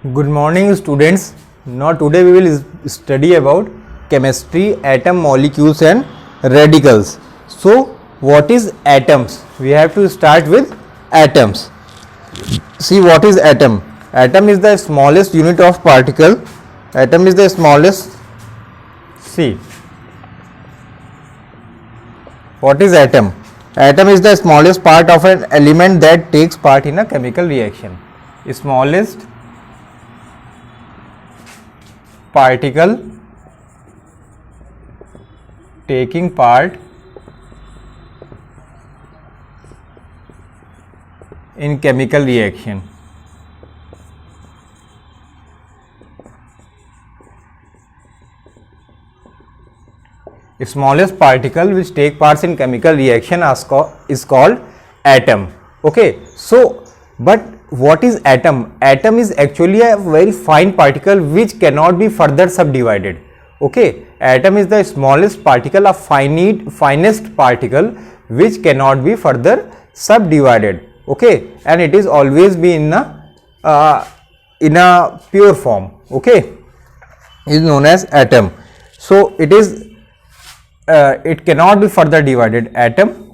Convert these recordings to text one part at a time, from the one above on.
Good morning, students. Now today we will study about chemistry, atom, molecules and radicals. So what is atoms? We have to start with atoms. See what is atom. Atom is the smallest unit of particle. Atom is the smallest. See what is atom? Atom is the smallest part of an element that takes part in a chemical reaction. Smallest particle taking part in chemical reaction. Smallest particle which take parts in chemical reaction is called atom. Okay, so but what is atom? Atom is actually a very fine particle which cannot be further subdivided. Okay, atom is the smallest particle, a finest particle which cannot be further subdivided. Okay, and it is always be in a pure form. Okay, is known as atom. So it is it cannot be further divided. Atom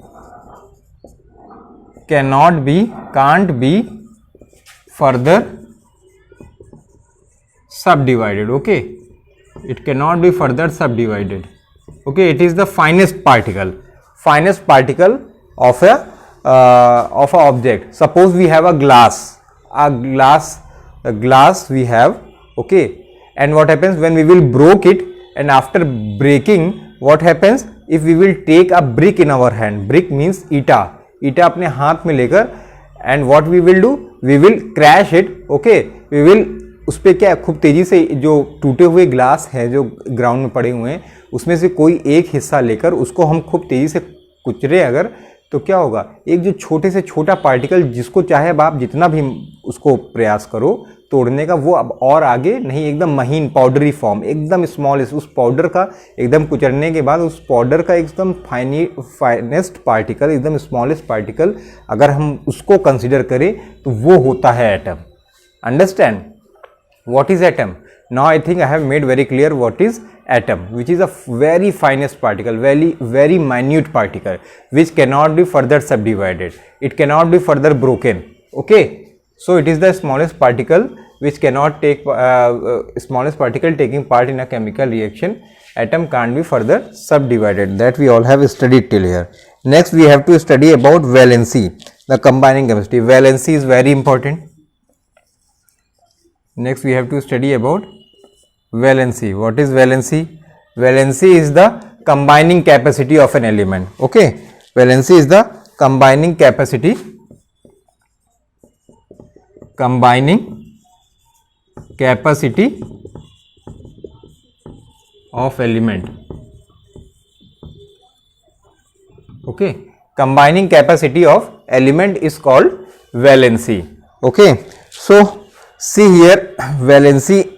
can't be further subdivided. Okay, it cannot be further subdivided. Okay, it is the finest particle of a object. Suppose we have a glass we have. Okay, and what happens when we will break it, and after breaking what happens, if we will take a brick in our hand, brick means ईटा अपने हाथ में लेकर, and what we will do, we will crash it. Okay, we will उस पर क्या खूब तेजी से जो टूटे हुए ग्लास हैं जो ग्राउंड में पड़े हुए हैं उसमें से कोई एक हिस्सा लेकर उसको हम खूब तेजी से कुचले अगर, तो क्या होगा, एक जो छोटे से छोटा पार्टिकल जिसको चाहे अब आप जितना भी उसको प्रयास करो तोड़ने का, वो अब और आगे नहीं, एकदम महीन पाउडरी फॉर्म, एकदम स्मॉल, उस पाउडर का एकदम कुचलने के बाद उस पाउडर का एकदम फाइनेस्ट पार्टिकल, एकदम स्मॉलेस्ट पार्टिकल अगर हम उसको कंसिडर करें तो वो होता है atom. Understand what is atom? Now I think I have made very clear what is atom, which is a very finest particle, very minute particle which cannot be further subdivided, it cannot be further broken. Okay, so it is the smallest particle which cannot take smallest particle taking part in a chemical reaction. Atom can't be further subdivided. That we all have studied till here. Next we have to study about valency, the combining chemistry. Valency is very important. Next we have to study about valency. What is valency? Valency is the combining capacity of an element. Okay, valency is the combining capacity of element. Okay, combining capacity of element is called valency. Okay, so see here, valency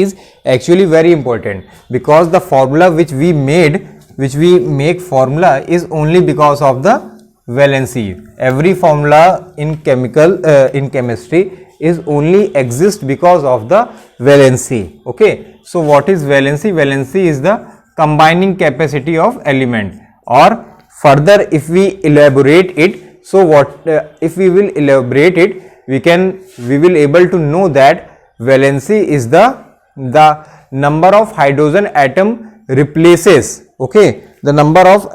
is actually very important because the formula which we make formula is only because of the valency. Every formula in chemistry is only exist because of the valency. Okay, so what is valency? Valency is the combining capacity of element, or further if we elaborate it, so what if we will elaborate it, we will able to know that valency is the number of hydrogen atom replaces. Okay, the number of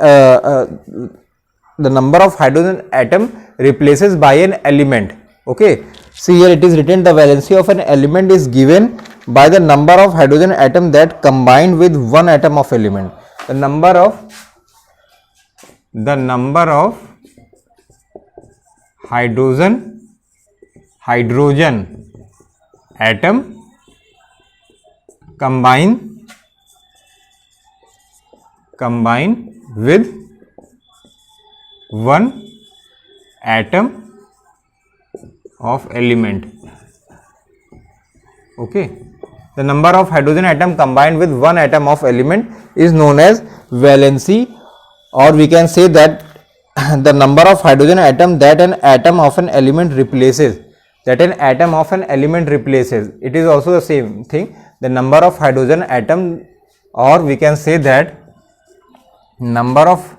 hydrogen atom replaces by an element. Okay, see here it is written the valency of an element is given by the number of hydrogen atom that combined with one atom of element. The number of hydrogen atom combine with one atom of element. Okay, the number of hydrogen atom combined with one atom of element is known as valency, or we can say that the number of hydrogen atom that an atom of an element replaces. that an atom of an element replaces. It is also the same thing. The number of hydrogen atom, or we can say that number of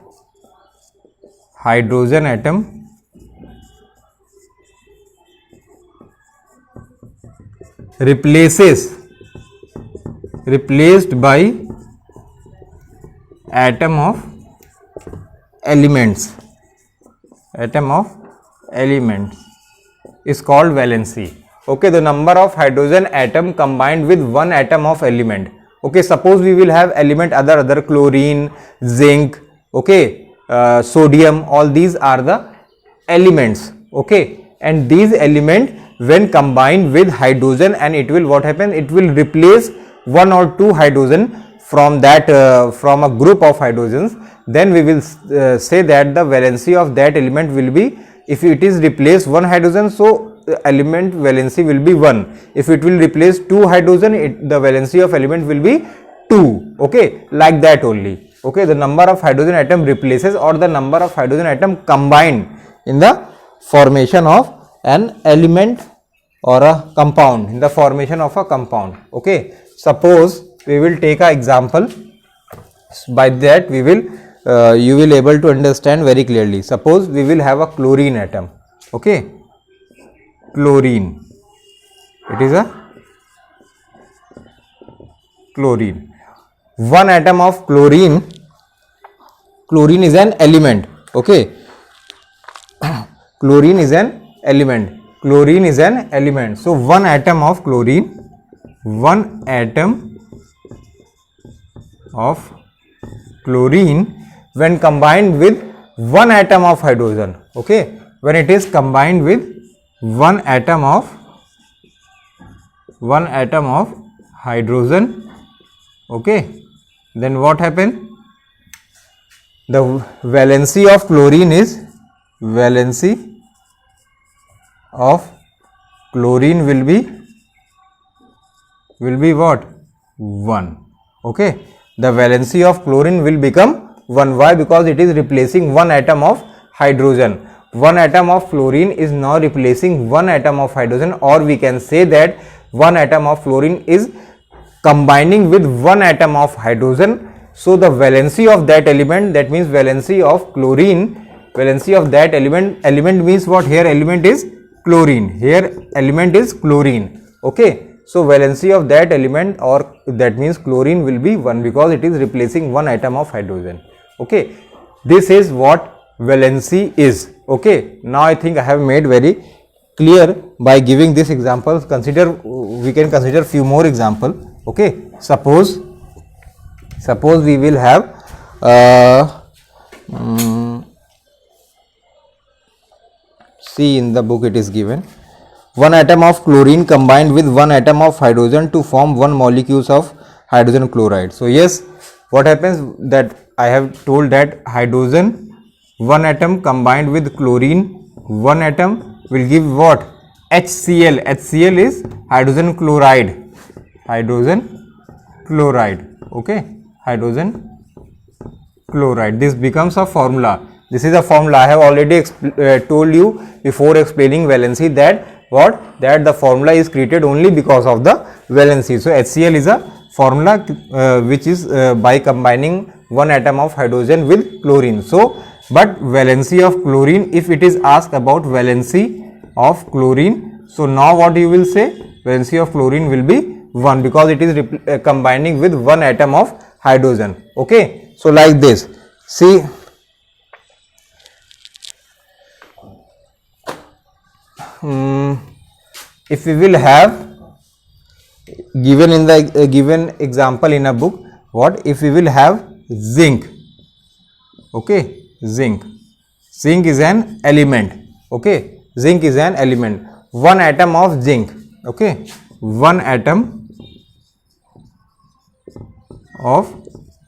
hydrogen atom replaced by atom of elements is called valency. Okay, the number of hydrogen atom combined with one atom of element. Okay, suppose we will have element other chlorine, zinc, okay, sodium, all these are the elements. Okay, and these element when combined with hydrogen, and it will what happen, it will replace one or two hydrogen from that from a group of hydrogens. Then we will say that the valency of that element will be, if it is replace one hydrogen, so element valency will be 1. If it will replace two hydrogen, the valency of element will be 2. Okay, like that only. Okay, the number of hydrogen atom replaces, or the number of hydrogen atom combined in the formation of an element or a compound, in the formation of a compound. Okay, suppose we will take an example. By that we will you will able to understand very clearly. Suppose we will have a chlorine atom. Okay, chlorine, it is a chlorine. One atom of chlorine is an element. Okay, chlorine is an element. So one atom of chlorine, when combined with one atom of hydrogen. Okay, when it is combined with one atom of hydrogen, okay, then what happen? The valency of chlorine will be what? 1. Okay, the valency of chlorine will become 1. Why? Because it is replacing one atom of hydrogen. One atom of fluorine is now replacing one atom of hydrogen, or we can say that one atom of fluorine is combining with one atom of hydrogen. So the valency of that element, that means valency of chlorine, valency of that element means what? Here element is chlorine, okay. So valency of that element, or that means chlorine, will be 1, because it is replacing one atom of hydrogen. Okay, this is what valency is. Okay, now I think I have made very clear by giving this example. We can consider few more example. Okay, suppose we will have see, in the book it is given, one atom of chlorine combined with one atom of hydrogen to form one molecules of hydrogen chloride. So yes, what happens, that I have told that hydrogen, one atom combined with chlorine, one atom will give what? HCl. HCl is hydrogen chloride. Okay, hydrogen chloride. This becomes a formula. This is a formula. I have already told you before explaining valency that what? That the formula is created only because of the valency. So HCl is a formula which is by combining one atom of hydrogen with chlorine. So, but valency of chlorine, if it is asked about valency of chlorine, so now what you will say? Valency of chlorine will be 1, because it is combining with one atom of hydrogen. Okay, so like this. See, if we will have given in the given example in a book, what? If we will have zinc. Okay, zinc is an element. Okay, zinc is an element. One atom of zinc. Okay, one atom of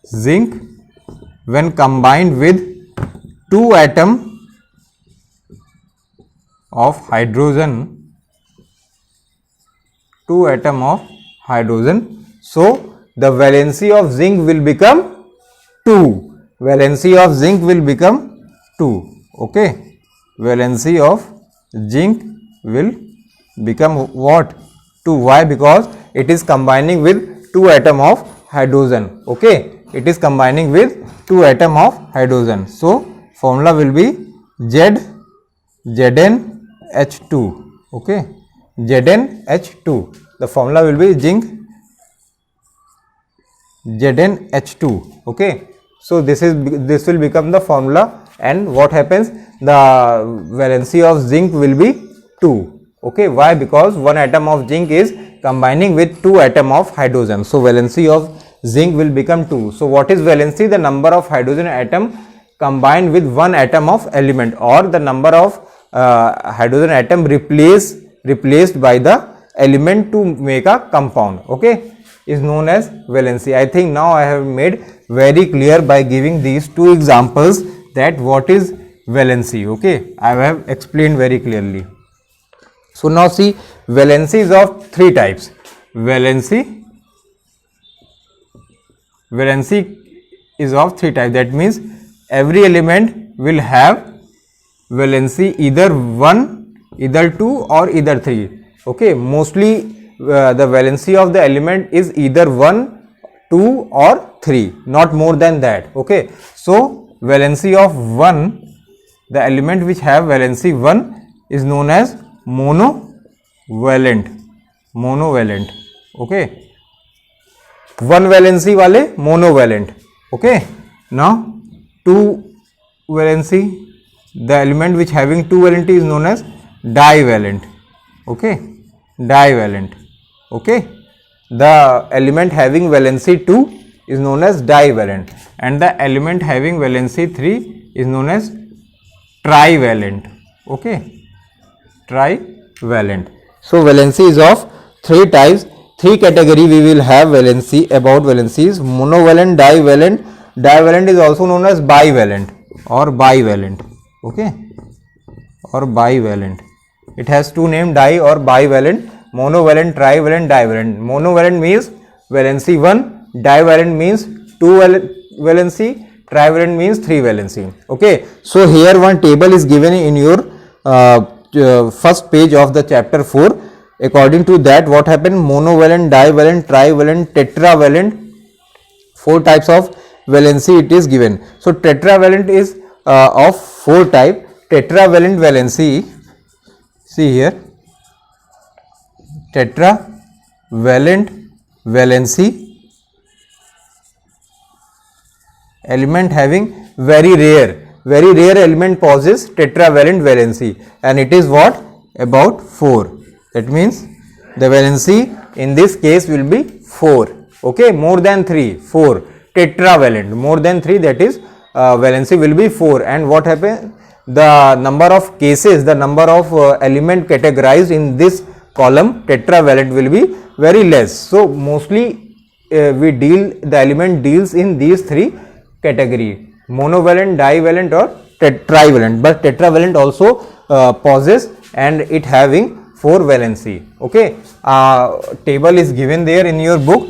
zinc when combined with two atom of hydrogen, so the valency of zinc will become 2. Valency of zinc will become 2. Okay, valency of zinc will become what? 2. Why? Because it is combining with 2 atom of hydrogen. Okay, it is combining with 2 atom of hydrogen. So formula will be ZnH2. Okay, ZnH2. The formula will be zinc ZnH2. Okay, so this will become the formula, and what happens? The valency of zinc will be 2. Okay, why? Because 1 atom of zinc is combining with 2 atom of hydrogen. So valency of zinc will become 2. So what is valency? The number of hydrogen atom combined with 1 atom of element, or the number of hydrogen atom replaced by the element to make a compound. Okay, is known as valency. I think now I have made very clear by giving these 2 examples that what is valency. Okay, I have explained very clearly. So now see, valency is of 3 types. Valency is of 3 types. That means every element will have valency either 1, either 2, or either 3. Okay, mostly the valency of the element is either 1, 2 or 3, not more than that. Okay, so valency of 1, the element which have valency 1 is known as monovalent. Okay, 1 valency wale monovalent. Okay, now 2 valency, the element which having 2 valency is known as divalent. Okay, divalent. Okay, the element having valency 2 is known as divalent, and the element having valency 3 is known as trivalent. Okay, trivalent. So valency is of 3 types. 3 category we will have valency, about valencies: monovalent, divalent. Divalent is also known as bivalent or bivalent. Okay, or bivalent. It has 2 names, di or bivalent. Monovalent, trivalent, divalent. Monovalent means valency 1, divalent means 2 valency, trivalent means 3 valency. Okay, so here one table is given in your first page of the chapter 4. According to that, what happened? Monovalent, divalent, trivalent, tetravalent, 4 types of valency it is given. So tetravalent is of 4 type. Tetravalent valency, see here, tetravalent valency, element having very rare element possesses tetravalent valency, and it is what? About 4. That means the valency in this case will be 4. Okay, more than 3, 4. Tetravalent, more than 3, that is valency will be 4. And what happens? The number of cases, the number of element categorized in this column tetravalent will be very less. So mostly the element deals in these 3 category: monovalent, divalent or trivalent. But tetravalent also possesses, and it having 4 valency. Okay, table is given there in your book,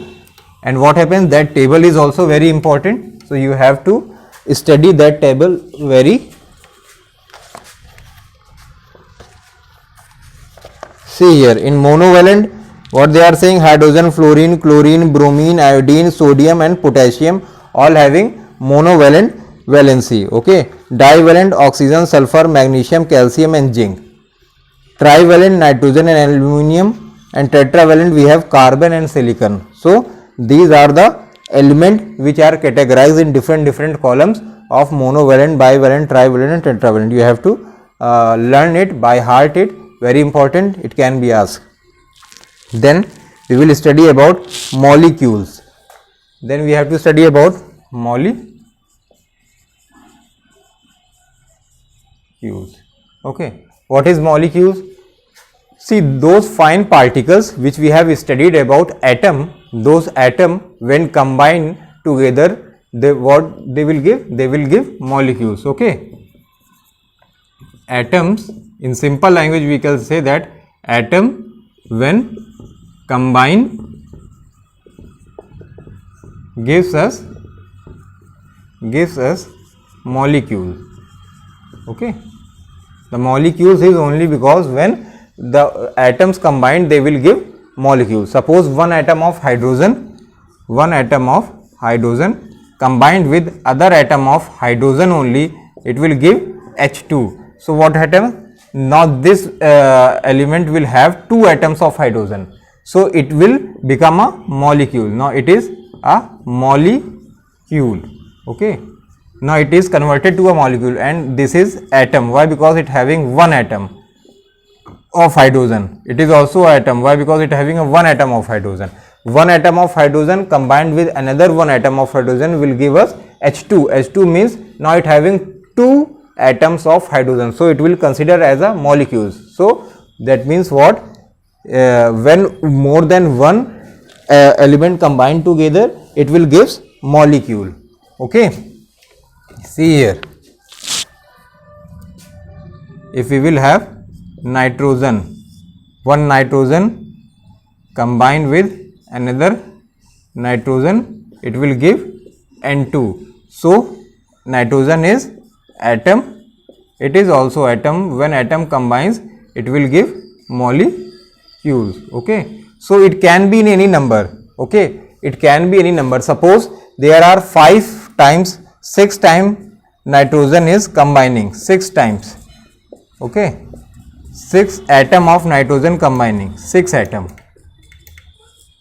and what happens? That table is also very important. So you have to study that table very. See here, in monovalent, what they are saying: hydrogen, fluorine, chlorine, bromine, iodine, sodium and potassium, all having monovalent valency. Okay, divalent: oxygen, sulfur, magnesium, calcium and zinc. Trivalent: nitrogen and aluminum, and tetravalent we have carbon and silicon. So these are the elements which are categorized in different columns of monovalent, bivalent, trivalent and tetravalent. You have to learn it by heart. It very important, it can be asked. Then we will study about molecules. Then we have to study about molecules. Okay, what is molecules? See, those fine particles which we have studied about atom, those atom when combined together, they will give? They will give molecules. Okay, atoms, in simple language we can say that atom when combined gives us molecule. Okay, the molecules is only because when the atoms combined they will give molecule. Suppose one atom of hydrogen combined with other atom of hydrogen only, it will give H2. So what happens? Now this element will have two atoms of hydrogen, so it will become a molecule. Now it is a molecule. Okay, now it is converted to a molecule, and this is atom. Why? Because it having one atom of hydrogen. It is also atom. Why? Because it having a one atom of hydrogen. One atom of hydrogen combined with another one atom of hydrogen will give us H2. H2 means now it having two atoms of hydrogen, so it will consider as a molecules. So that means what? When more than one element combined together, it will gives molecule. Okay, see here, if we will have nitrogen, one nitrogen combined with another nitrogen, it will give N2. So nitrogen is atom, it is also atom. When atom combines, it will give molecules. Okay, so it can be in any number. Okay, it can be any number. Suppose there are 5 times 6 times nitrogen is combining 6 times. Okay, 6 atom of nitrogen combining, 6 atom.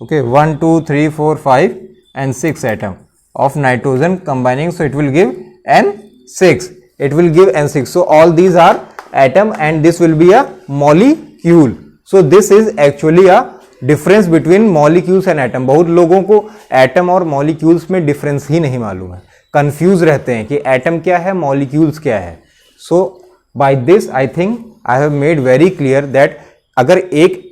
Okay, 1 2 3 4 5 and 6 atom of nitrogen combining, so it will give N6. It will give N6. So all these are atom and this will be a molecule. So this is actually a difference between molecules and atom. बहुत लोगों को atom और molecules में difference ही नहीं मालूम है, confuse रहते हैं कि atom क्या है, molecules क्या है. So by this I think I have made very clear that अगर एक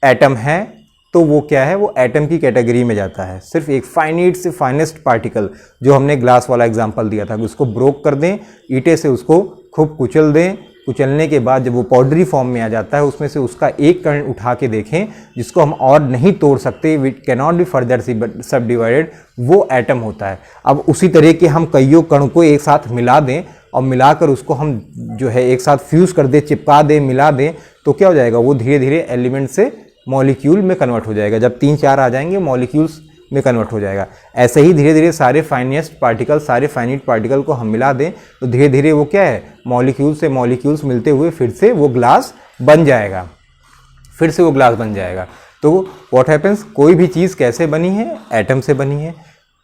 atom है तो वो क्या है, वो एटम की कैटेगरी में जाता है. सिर्फ एक फाइनिट से फाइनेस्ट पार्टिकल, जो हमने ग्लास वाला एग्जांपल दिया था, उसको ब्रोक कर दें, ईंटे से उसको खूब कुचल दें. कुचलने के बाद जब वो पाउडरी फॉर्म में आ जाता है, उसमें से उसका एक कण उठा के देखें जिसको हम और नहीं तोड़ सकते, which can not be further सब डिवाइडेड, वो एटम होता है. अब उसी तरह के हम कईयों कण को एक साथ मिला दें और मिलाकर उसको हम जो है एक साथ फ्यूज़ कर दें, चिपका दें, मिला दें, तो क्या हो जाएगा, वो धीरे धीरे एलिमेंट से मॉलिक्यूल में कन्वर्ट हो जाएगा. जब 3-4 आ जाएंगे मॉलिक्यूल्स में कन्वर्ट हो जाएगा. ऐसे ही धीरे धीरे सारे फाइनेस्ट पार्टिकल, सारे फाइनिट पार्टिकल को हम मिला दें तो धीरे धीरे वो क्या है, मॉलिक्यूल से मॉलिक्यूल्स मिलते हुए फिर से वो ग्लास बन जाएगा, फिर से वो ग्लास बन जाएगा. तो व्हाट हैपेंस, कोई भी चीज़ कैसे बनी है, एटम से बनी है.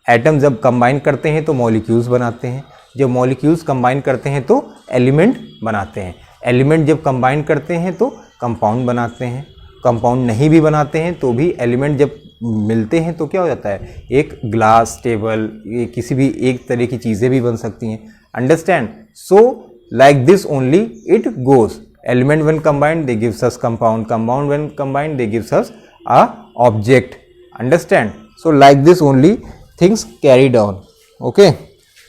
एटम जब कंबाइन करते हैं तो मॉलिक्यूल्स बनाते हैं, जब मॉलिक्यूल्स कंबाइन करते हैं तो एलिमेंट बनाते हैं, एलिमेंट जब कंबाइन करते हैं तो कंपाउंड बनाते हैं, कंपाउंड नहीं भी बनाते हैं तो भी एलिमेंट जब मिलते हैं तो क्या हो जाता है, एक ग्लास, टेबल, ये किसी भी एक तरह की चीज़ें भी बन सकती हैं. Understand? So like this only it goes. Element when combined they gives us compound, compound when combined they gives us a object. Understand? So like this only things carried on. Okay,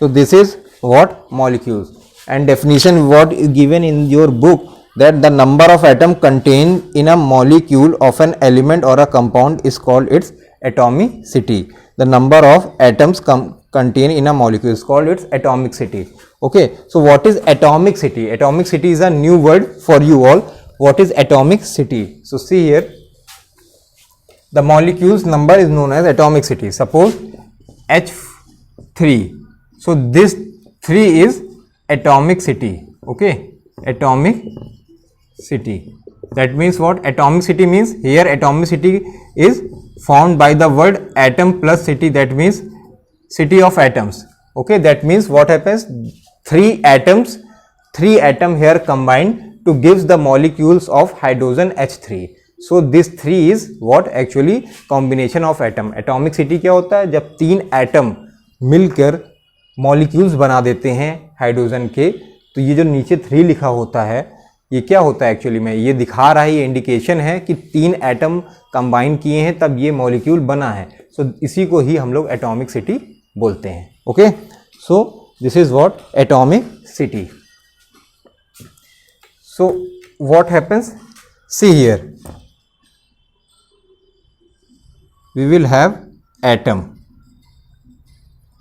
so this is what molecules, and definition what is given in your book, that the number of atom contained in a molecule of an element or a compound is called its atomicity. The number of atoms contained in a molecule is called its atomicity. Okay, so what is atomicity? Atomicity is a new word for you all. What is atomicity? So see here, the molecule's number is known as atomicity. Suppose H3, so this 3 is atomicity. Okay, atomicity, that means what? Atomicity means, here atomicity is formed by the word atom plus city, that means city of atoms. Okay, that means what happens, 3 atoms here combined to gives the molecules of hydrogen H3. So this 3 is what actually combination of atom. Atomicity क्या होता है, जब 3 atom मिलकर molecules बना देते हैं hydrogen के. तो ये जो नीचे 3 लिखा होता है, ये क्या होता है एक्चुअली में, ये दिखा रहा है, ये इंडिकेशन है कि 3 एटम कंबाइन किए हैं तब ये मॉलिक्यूल बना है. सो इसी को ही हम लोग एटॉमिसिटी बोलते हैं. Okay, so this is what atomicity. So what happens, see here, we will have atom.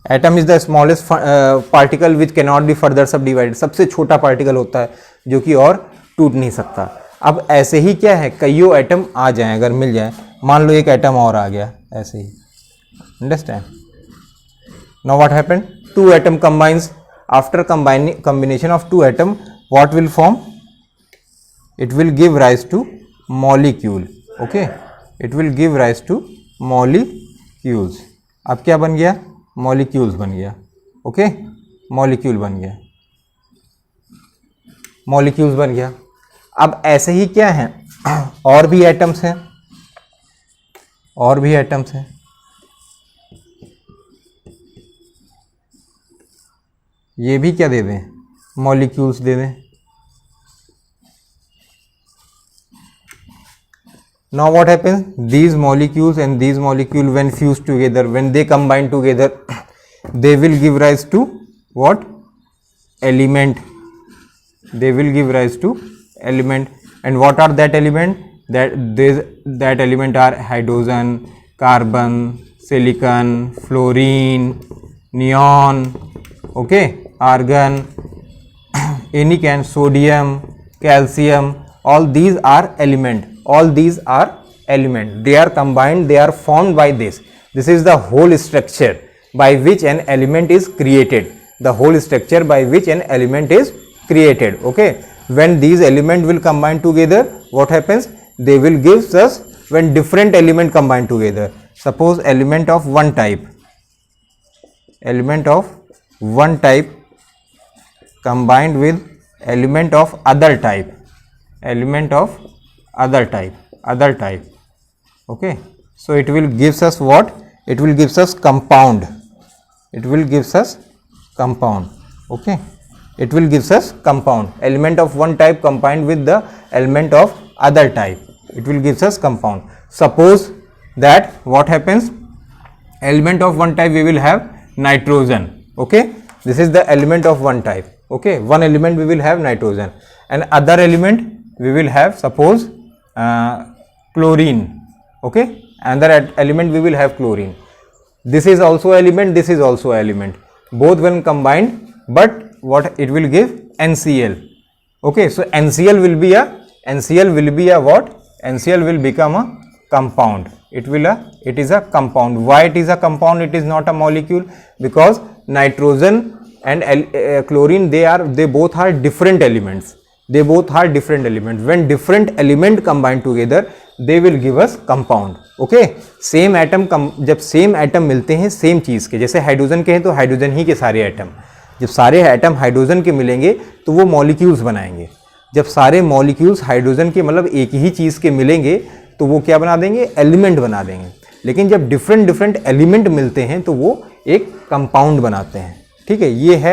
Atom is the smallest particle which cannot be further subdivided. सबसे छोटा पार्टिकल होता है जो कि और टूट नहीं सकता. अब ऐसे ही क्या है, कईयों एटम आ जाएं अगर मिल जाए, मान लो एक एटम और आ गया ऐसे ही, understand. Now what happened, two atom combines, after combination of two atom what will form, it will give rise to molecule, okay, it will give rise to molecules। अब क्या बन गया, molecules बन गया, ओके, molecule बन गया, molecules बन गया। अब ऐसे ही क्या है, और भी एटम्स हैं, और भी एटम्स हैं, ये भी क्या दे दें, मॉलिक्यूल्स दे दें। Now what happens, these molecules and these molecule when fused together, when they combine together, they will give rise to what, element, they will give rise to element। and what are that element, that element are hydrogen, carbon, silicon, fluorine, neon, okay, argon, any can, sodium, calcium, all these are element, all these are element, they are combined, they are formed by this is the whole structure by which an element is created, the whole structure by which an element is created, okay। when these element will combine together, what happens, they will give us, when different element combine together, suppose element of one type, element of one type combined with element of other type, element of other type, okay, so it will gives us what, it will gives us compound, it will gives us compound, okay, it will gives us compound, element of one type combined with the element of other type, it will gives us compound। suppose that what happens, element of one type we will have nitrogen, okay, this is the element of one type, okay, one element we will have nitrogen, and other element we will have suppose chlorine, okay, another element we will have chlorine, this is also element, this is also element, both when combined, but what it will give, NCl, okay, so NCl will be a what, NCl will become a compound, it is a compound। why it is a compound, it is not a molecule, because nitrogen and chlorine, they both are different elements, they both are different elements, when different element combine together they will give us compound, okay। Same atom जब same atom मिलते हैं same चीज के, जैसे hydrogen के हैं तो hydrogen ही के सारे एटम, जब सारे एटम हाइड्रोजन के मिलेंगे तो वो मॉलिक्यूल्स बनाएंगे, जब सारे मॉलिक्यूल्स हाइड्रोजन के मतलब एक ही चीज के मिलेंगे तो वो क्या बना देंगे, एलिमेंट बना देंगे। लेकिन जब डिफरेंट एलिमेंट मिलते हैं तो वो एक कंपाउंड बनाते हैं, ठीक है। ये है